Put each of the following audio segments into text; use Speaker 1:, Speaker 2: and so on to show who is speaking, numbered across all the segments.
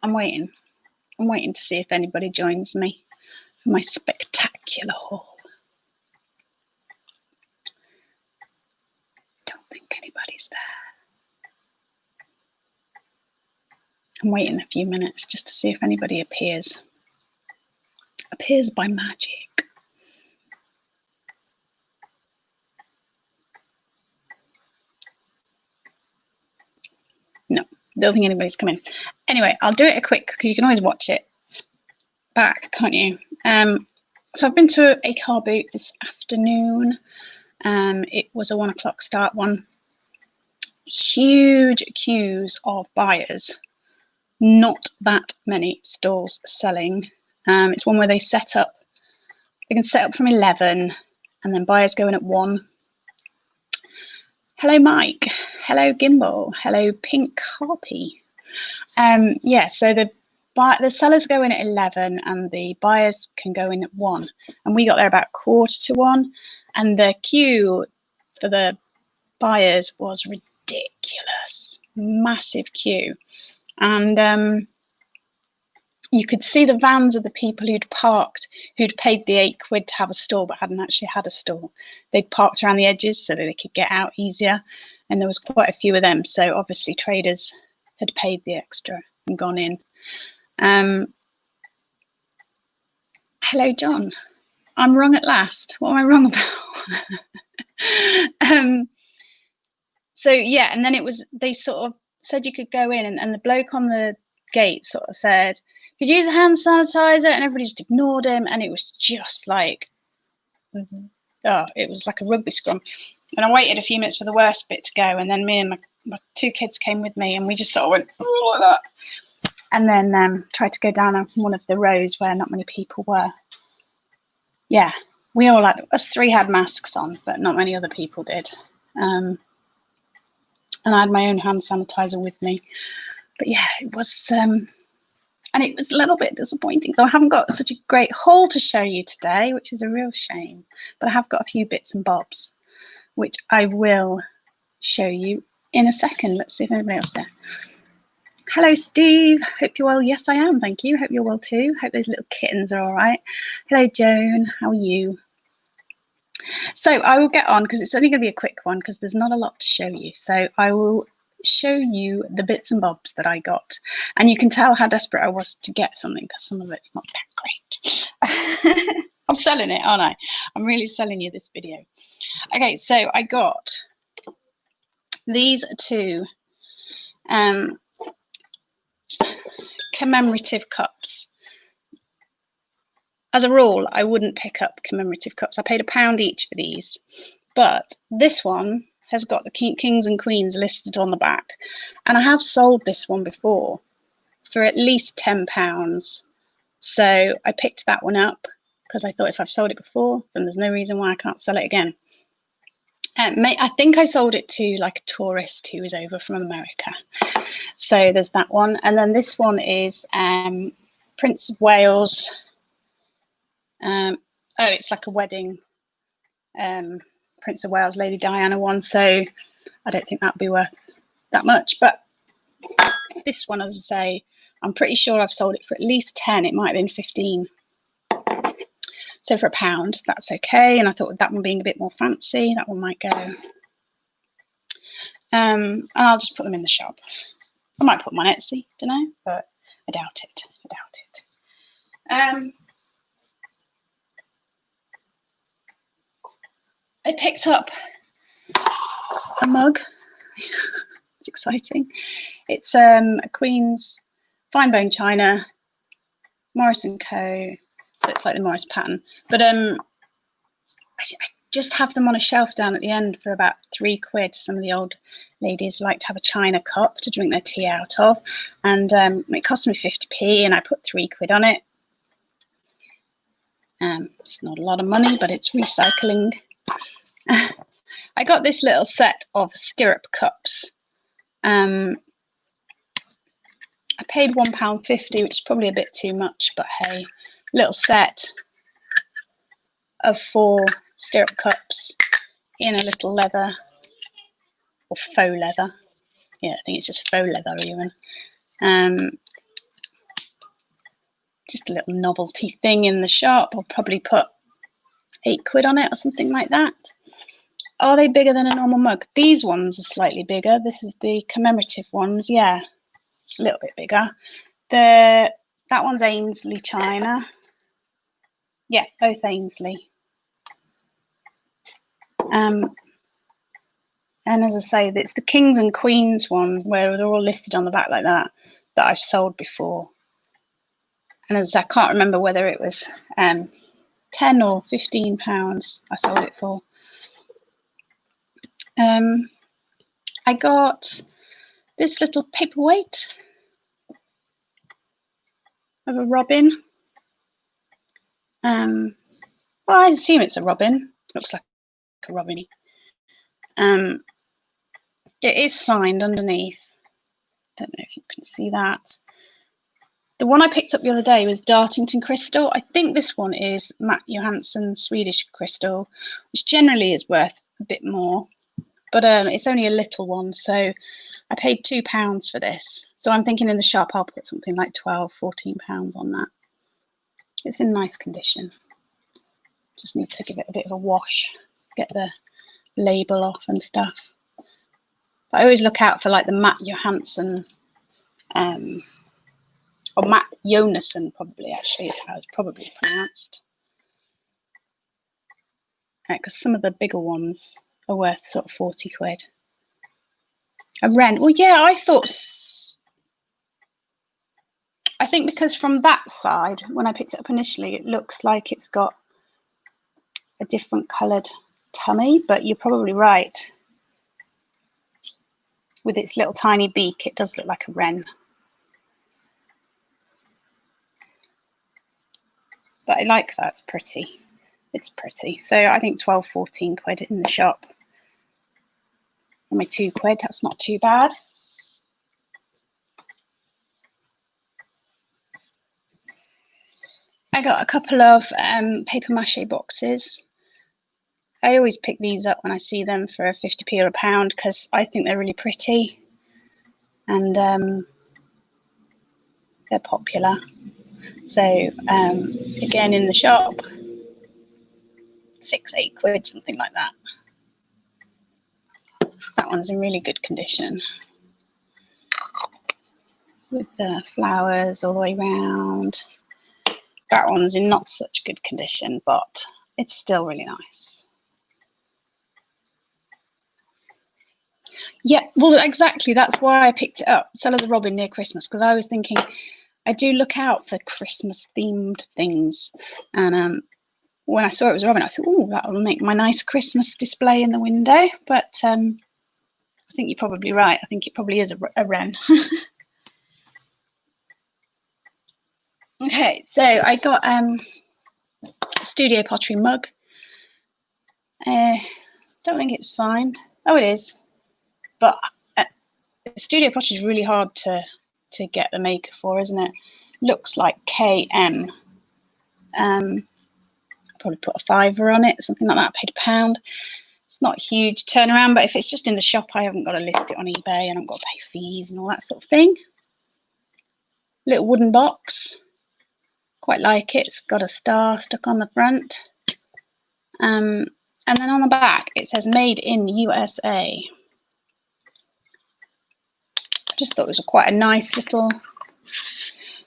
Speaker 1: I'm waiting to see if anybody joins me for my spectacular haul. Don't think anybody's there. I'm waiting a few minutes just to see if anybody appears by magic. No, don't think anybody's coming. Anyway, I'll do it a quick because you can always watch it back, can't you? So I've been to a car boot this afternoon. It was a 1 o'clock start one. Huge queues of buyers. Not that many stalls selling. It's one where they set up. They can set up from 11, and then buyers go in at 1. Hello, Mike. Hello, Gimbal. Hello, Pink Harpy. Yeah, so the sellers go in at 11, and the buyers can go in at 1. And we got there about 1:45, and the queue for the buyers was ridiculous. Massive queue. And you could see the vans of the people who'd parked, who'd paid the £8 to have a stall but hadn't actually had a stall. They'd parked around the edges so that they could get out easier, and there was quite a few of them. So obviously traders had paid the extra and gone in. Hello, John. I'm wrong at last. What am I wrong about? So yeah, and then they sort of said you could go in, and the bloke on the gate sort of said, could you use a hand sanitizer, and everybody just ignored him, and it was just like, it was like a rugby scrum. And I waited a few minutes for the worst bit to go, and then me and my 2 kids came with me, and we just sort of went like that, and then tried to go down one of the rows where not many people were. Yeah, we all us 3 had masks on, but not many other people did. And I had my own hand sanitizer with me. But yeah, it was, and it was a little bit disappointing. So I haven't got such a great haul to show you today, which is a real shame. But I have got a few bits and bobs, which I will show you in a second. Let's see if anybody else is there. Hello, Steve. Hope you're well. Yes, I am. Thank you. Hope you're well too. Hope those little kittens are all right. Hello, Joan. How are you? So I will get on because it's only going to be a quick one because there's not a lot to show you. So I will show you the bits and bobs that I got, and you can tell how desperate I was to get something because some of it's not that great. I'm selling it, aren't I? I'm really selling you this video. Okay, so I got these 2 commemorative cups. As a rule, I wouldn't pick up commemorative cups. I paid £1 each for these, but this one has got the kings and queens listed on the back, and I have sold this one before for at least £10. So I picked that one up because I thought if I've sold it before, then there's no reason why I can't sell it again. I think I sold it to like a tourist who was over from America. So there's that one, and then this one is Prince of Wales. It's like a wedding, Prince of Wales, Lady Diana one. So I don't think that'd be worth that much. But this one, as I say, I'm pretty sure I've sold it for at least 10. It might have been 15. So for £1, that's okay. And I thought with that one being a bit more fancy, that one might go. And I'll just put them in the shop. I might put them on Etsy, don't know, but I doubt it. I picked up a mug. It's exciting. It's a Queen's fine bone china, Morris & Co. So it's like the Morris pattern. But I just have them on a shelf down at the end for about £3. Some of the old ladies like to have a china cup to drink their tea out of. And it cost me 50p, and I put £3 on it. It's not a lot of money, but it's recycling. I got this little set of stirrup cups. I paid £1.50, which is probably a bit too much, but hey, little set of 4 stirrup cups in a little leather, or faux leather. Yeah, I think it's just faux leather even. just a little novelty thing in the shop. I'll probably put £8 on it or something like that. Are they bigger than a normal mug? These ones are slightly bigger. This is the commemorative ones. Yeah, a little bit bigger. That one's Ainsley China. Yeah, both Ainsley. And as I say, it's the Kings and Queens one where they're all listed on the back like that I've sold before. And as I can't remember whether it was £10 or £15 I sold it for. I got this little paperweight of a robin. Well, I assume it's a robin. Looks like a robin. It is signed underneath. Don't know if you can see that. The one I picked up the other day was Dartington Crystal. I think this one is Matt Johansson's Swedish Crystal, which generally is worth a bit more. But it's only a little one, so I paid £2 for this. So I'm thinking in the shop I'll put something like £12, £14 on that. It's in nice condition. Just need to give it a bit of a wash, get the label off and stuff. But I always look out for like the Matt Johansson, or Matt Jonasson probably actually is how it's probably pronounced. Because some of the bigger ones are worth sort of £40. A wren. Well, yeah, I think because from that side, when I picked it up initially, it looks like it's got a different coloured tummy, but you're probably right. With its little tiny beak, it does look like a wren. But I like that, it's pretty. It's pretty. So I think £12, £14 in the shop. For my £2, that's not too bad. I got a couple of paper mache boxes. I always pick these up when I see them for 50p or £1 because I think they're really pretty and they're popular. So again, in the shop, £6, £8, something like that. That one's in really good condition with the flowers all the way round. That one's in not such good condition, but it's still really nice. Yeah, well, exactly. That's why I picked it up. Sell as a robin near Christmas, because I was thinking I do look out for Christmas themed things. And when I saw it was a robin, I thought, oh, that will make my nice Christmas display in the window. But I think you're probably right. I think it probably is a wren. Okay, so I got a Studio Pottery mug. Don't think it's signed. Oh, it is. But Studio Pottery is really hard to get the maker for, isn't it? Looks like KM. Probably put a £5 on it, something like that. I paid £1. It's not a huge turnaround, but if it's just in the shop, I haven't got to list it on eBay and I've got to pay fees and all that sort of thing. Little wooden box. Quite like it. It's got a star stuck on the front. And then on the back, it says made in USA. I just thought it was quite a nice little...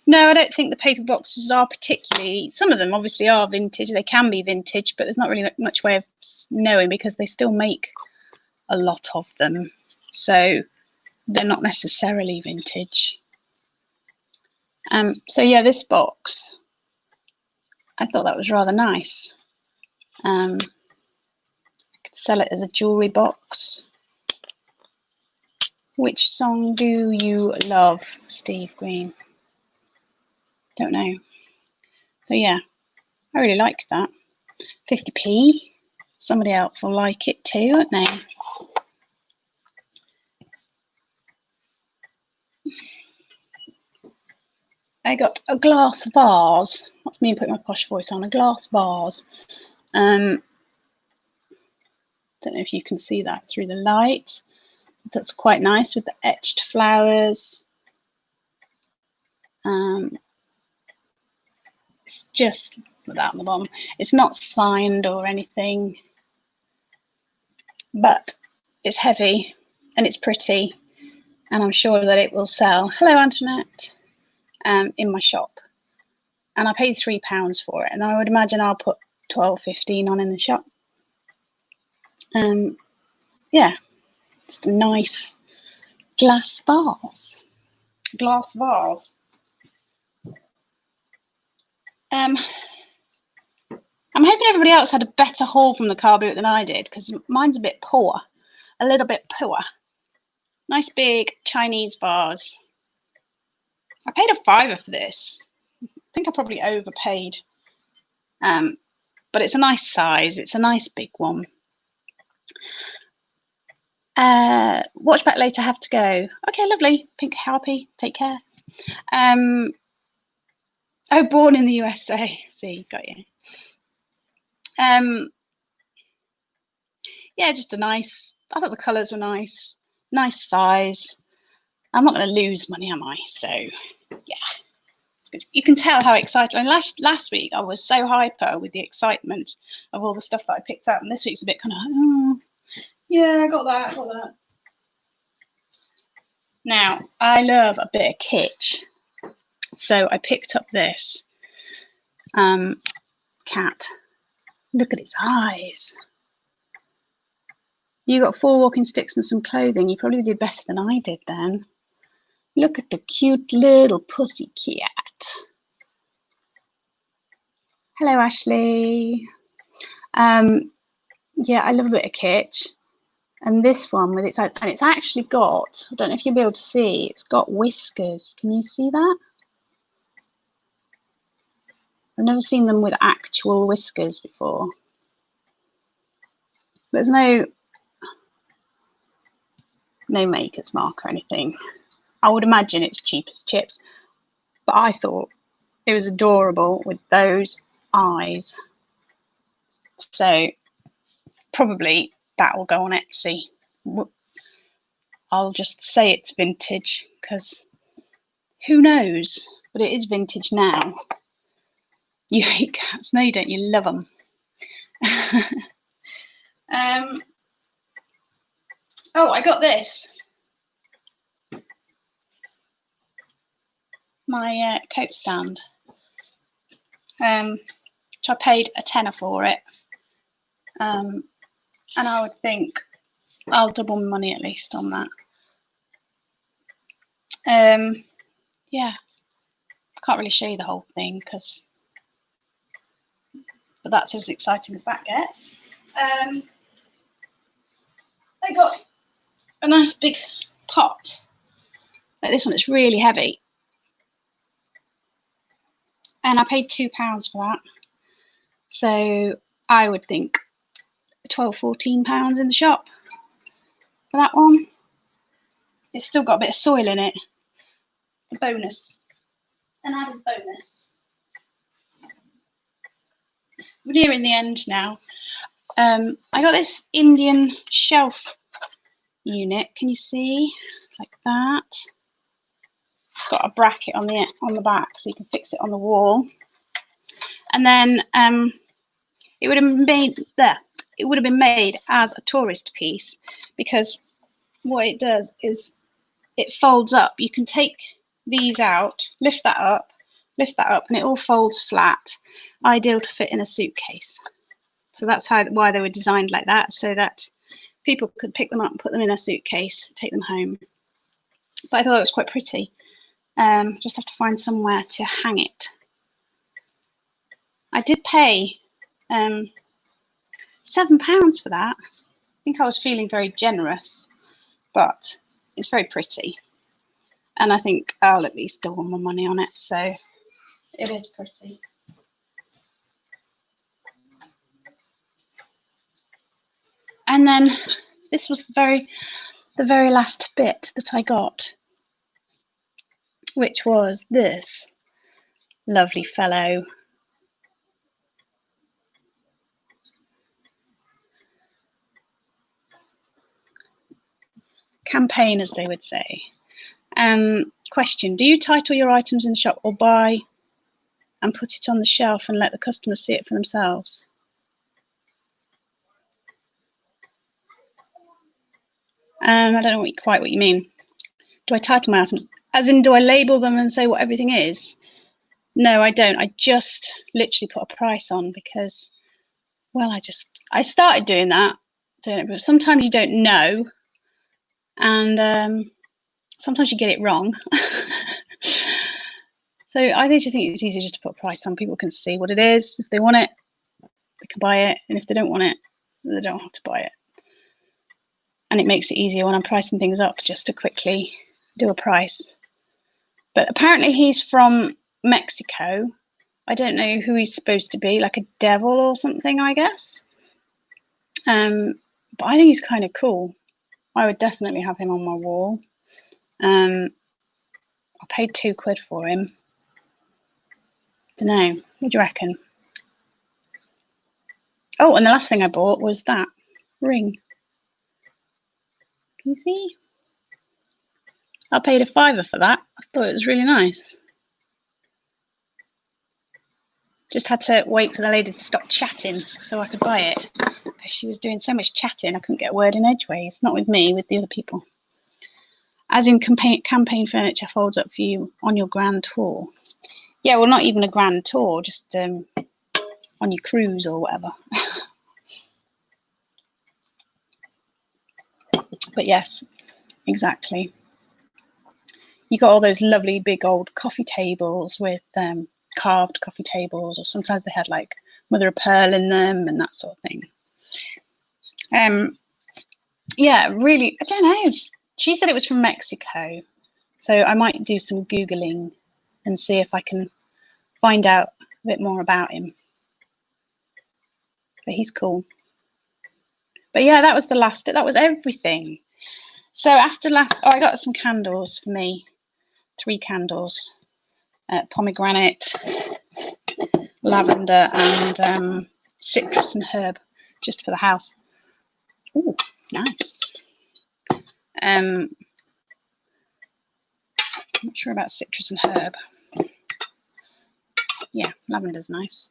Speaker 1: No, I don't think the paper boxes are particularly... Some of them obviously are vintage. They can be vintage, but there's not really much way of knowing because they still make a lot of them. So they're not necessarily vintage. So yeah, this box, I thought that was rather nice. I could sell it as a jewellery box. Which song do you love, Steve Green? Don't know. So yeah, I really liked that. 50p. Somebody else will like it too, won't they? I got a glass vase. That's me putting my posh voice on. A glass vase. Don't know if you can see that through the light. That's quite nice with the etched flowers. just that on the bottom. It's not signed or anything, but it's heavy and it's pretty, and I'm sure that it will sell. Hello, Antoinette. In my shop, and I paid £3 for it, and I would imagine I'll put 12-15 on in the shop. Yeah, just a nice glass vase. I'm hoping everybody else had a better haul from the car boot than I did, because mine's a bit poor, a little bit poor. Nice big Chinese vase. I paid £5 for this. I think I probably overpaid. But it's a nice size. It's a nice big one. Watch back later. Have to go. Okay, lovely. Pink Harpy. Take care. Oh, born in the USA. See, got you. Yeah, just a nice. I thought the colours were nice. Nice size. I'm not going to lose money, am I? So, yeah. It's good. You can tell how excited. And last week I was so hyper with the excitement of all the stuff that I picked up, and this week's a bit kind of, oh, yeah, I got that. Now, I love a bit of kitsch, so I picked up this cat. Look at its eyes. You got 4 walking sticks and some clothing. You probably did better than I did then. Look at the cute little pussy cat. Hello, Ashley. Yeah, I love a bit of kitsch. And this one with its, and it's actually got, I don't know if you'll be able to see, it's got whiskers. Can you see that? I've never seen them with actual whiskers before. There's no maker's mark or anything. I would imagine it's cheap as chips, but I thought it was adorable with those eyes. So probably that will go on Etsy. I'll just say it's vintage because who knows, but it is vintage now. You hate cats. No, you don't. You love them. Oh, I got this. My coat stand. Which I paid £10 for it. And I would think I'll double my money at least on that. Yeah. Can't really show you the whole thing but that's as exciting as that gets. I got a nice big pot. Like this one, it's really heavy. And I paid £2 for that. So I would think £12-14 in the shop for that one. It's still got a bit of soil in it. The bonus. An added bonus. We're nearing the end now. I got this Indian shelf unit. Can you see? Like that. It's got a bracket on the back so you can fix it on the wall. And then it would have been made as a tourist piece, because what it does is it folds up. You can take these out, lift that up, and it all folds flat, ideal to fit in a suitcase. So that's why they were designed like that, so that people could pick them up and put them in their suitcase, take them home. But I thought it was quite pretty. Just have to find somewhere to hang it. I did pay £7 for that. I think I was feeling very generous, but it's very pretty. And I think I'll at least double my money on it, so it is pretty. And then this was the very last bit that I got, which was this lovely fellow. Campaign, as they would say. Question: do you title your items in the shop or buy and put it on the shelf and let the customers see it for themselves. I don't know quite what you mean. Do I title my items? As in, do I label them and say what everything is? No, I don't. I just literally put a price on because, well, I started doing that, but sometimes you don't know, and sometimes you get it wrong. So I just think it's easier just to put a price on. People can see what it is. If they want it, they can buy it, and if they don't want it, they don't have to buy it. And it makes it easier when I'm pricing things up just to quickly do a price. But apparently he's from Mexico. I don't know who he's supposed to be, like a devil or something, I guess. But I think he's kind of cool. I would definitely have him on my wall. I paid £2 for him. Don't know. What do you reckon? Oh, and the last thing I bought was that ring. Can you see? I paid a £5 for that. I thought it was really nice. Just had to wait for the lady to stop chatting so I could buy it. Because she was doing so much chatting, I couldn't get a word in edgeways. Not with me, with the other people. As in campaign furniture folds up for you on your grand tour. Yeah, well, not even a grand tour, just on your cruise or whatever. But yes, exactly. You got all those lovely big old coffee tables with carved coffee tables, or sometimes they had like mother of pearl in them and that sort of thing. Yeah, really, I don't know. She said it was from Mexico, so I might do some Googling and see if I can find out a bit more about him. But he's cool. But yeah, that was that was everything. So after I got some candles for me, 3 candles, pomegranate, lavender, and citrus and herb, just for the house. Oh, nice. I'm not sure about citrus and herb. Yeah, lavender's nice.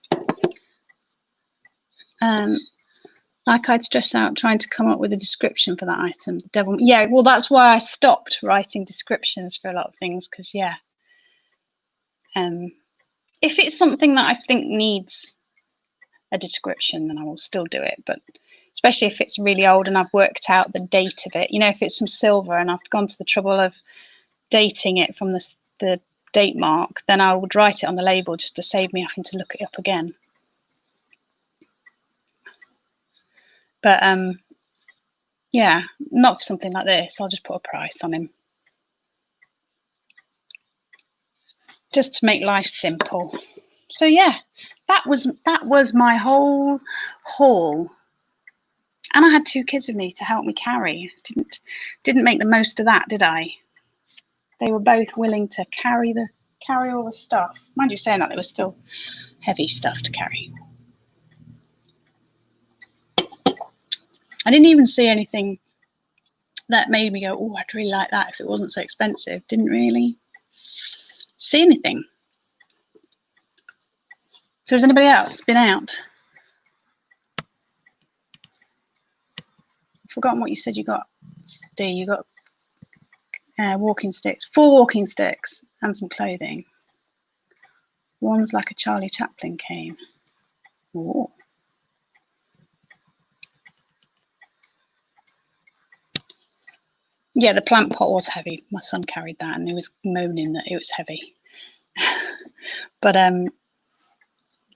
Speaker 1: Like I'd stress out trying to come up with a description for that item. The devil. Yeah, well, that's why I stopped writing descriptions for a lot of things, because yeah. If it's something that I think needs a description, then I will still do it. But especially if it's really old and I've worked out the date of it, you know, if it's some silver and I've gone to the trouble of dating it from the date mark, then I would write it on the label just to save me having to look it up again. But yeah, not for something like this. I'll just put a price on him, just to make life simple. So yeah, that was my whole haul. And I had 2 kids with me to help me carry. Didn't make the most of that, did I? They were both willing to carry all the stuff. Mind you, saying that, it was still heavy stuff to carry. I didn't even see anything that made me go, oh, I'd really like that if it wasn't so expensive. Didn't really see anything. So has anybody else been out? I've forgotten what you said you got, Steve. You got walking sticks, 4 walking sticks and some clothing. One's like a Charlie Chaplin cane. Ooh. Yeah, the plant pot was heavy. My son carried that and he was moaning that it was heavy. But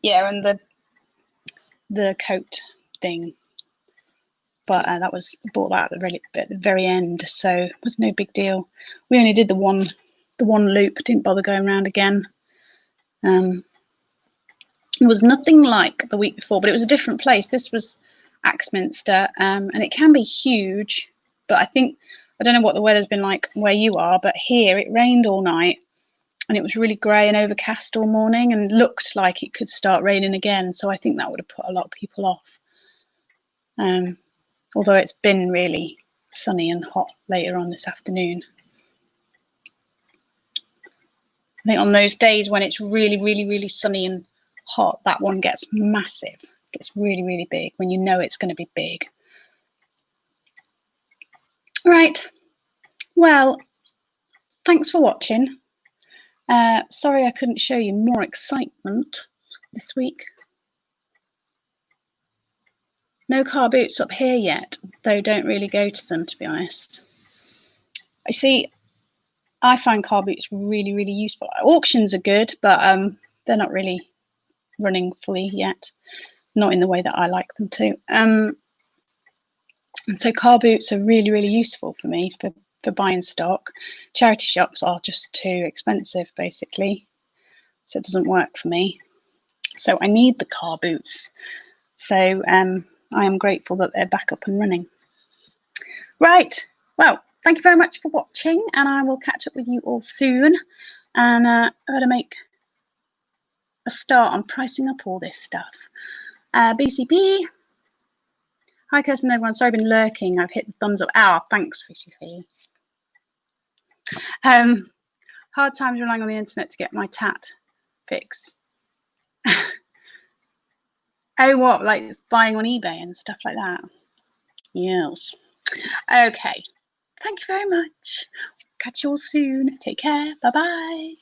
Speaker 1: yeah, and the coat thing. But that was bought that at the very end, so it was no big deal. We only did the one loop. Didn't bother going around again. It was nothing like the week before, but it was a different place. This was Axminster, and it can be huge, but I don't know what the weather's been like where you are, but here it rained all night and it was really grey and overcast all morning and looked like it could start raining again, so I think that would have put a lot of people off. Although it's been really sunny and hot later on this afternoon. think on those days when it's really, really, really sunny and hot, that one gets massive. It gets really, really big when you know it's going to be big. Right. Well, thanks for watching. Sorry I couldn't show you more excitement this week. No car boots up here yet, though don't really go to them, to be honest. I see, I find car boots really, really useful. Auctions are good, but they're not really running fully yet. Not in the way that I like them to. And so car boots are really, really useful for me for buying stock. Charity shops are just too expensive, basically. So it doesn't work for me. So I need the car boots. So I am grateful that they're back up and running. Right, well, thank you very much for watching, and I will catch up with you all soon. And I better make a start on pricing up all this stuff. BCP. Hi, Kirsten, everyone. Sorry I've been lurking. I've hit the thumbs up. Oh, thanks, BCP. Hard times relying on the internet to get my tat fix. Oh, what, like buying on eBay and stuff like that? Yes. Okay. Thank you very much. Catch you all soon. Take care. Bye-bye.